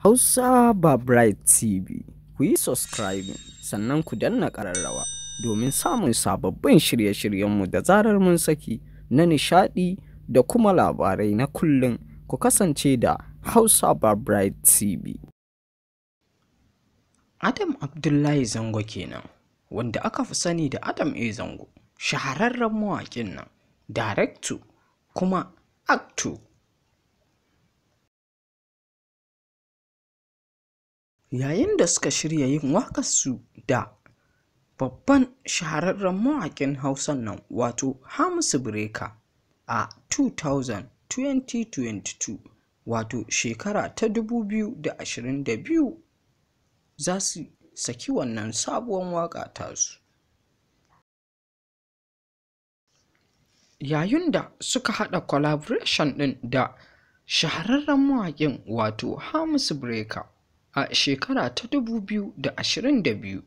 Hausa ba Bright TV, ku yi subscribing sannan ku danna ƙararrawa domin samun sababbin shirye-shiryenmu da zarar mun saki na nishaɗi da kuma labarai na kullum. Ku kasance da Hausa ba Bright TV. Adam Abdullahi Zango kenan, wanda aka fi sani da Adam A. Zango, shahararren mawaƙin nan, director kuma actor. Yayin da suka shirya yin waƙarsu da babban shahararren mawaƙin Hausan nan wato Hamisu a 2022 wato shekara ta 2022 za su saki wannan sabuwar waƙa tasu. Yayin da suka haɗa collaboration ɗin da shahararren mawaƙin wato Hamisu a shekara ta 2022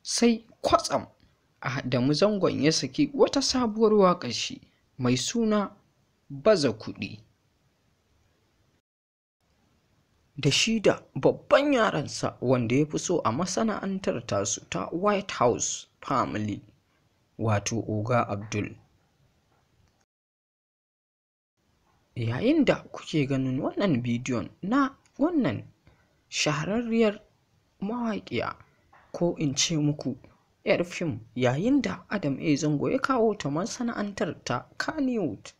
sai kwatsam Adamu Zangon ya saki wata sabuwar waƙar shi mai suna Baza Kudi da shi da babban yaransa wanda ya fi so a masana'antar tasu ta White House Family wato Oga Abdul. Yayin da kuke ganin wannan bidiyon na wannan shahararriyar mawaƙiya ko in ce muku 'yar fim, yayin da Adam A. Zango ya kawo ta masana'antar ta Kannywood,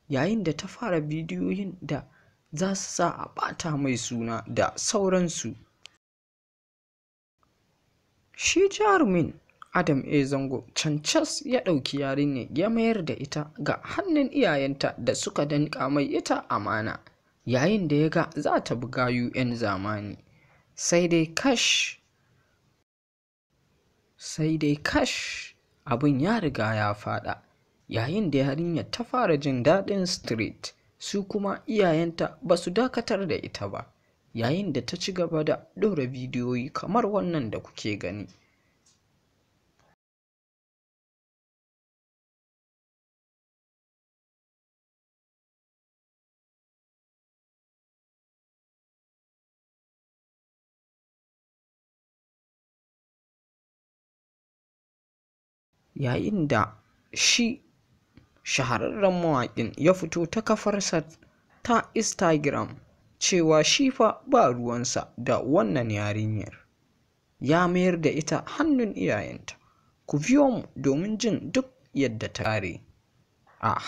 yayin da ta fara bidiyoyin da za su sa a ɓata mai suna da sauransu. Shi jarumin Adam A. Zango cancas ya ɗauki yarinyar ya mayar da ita ga hannun iyayenta da suka danƙa mai ita amana, yayin da ya ga za ta bi gayu 'yan zamani. Sai dai kash abin ya riga ya faɗa, yayin da yarinyar ta fara jin daɗin street, su kuma iyayenta ba su dakatar da ita ba, yayin da ta ci gaba da ɗora bidiyoyi kamar wannan da kuke gani. Yayin da shi shahararren mawaƙin ya fito ta kafarsa ta Instagram cewa shi fa ba ruwansa da wannan yarinyar, ya mayar da ita hannun iyayenta. Ku biyo mu domin jin duk yadda ta ƙare a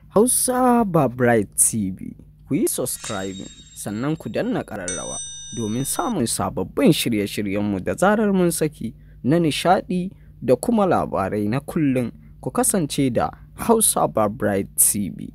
Hausa ba Bright TV. Ku yi subscribing sannan ku danna ƙararrawa domin samun sababbin shirye-shiryenmu da zarar mun saki na nishaɗi da kuma labarai na kullum. Ku kasance da Hausa ba Bright TV.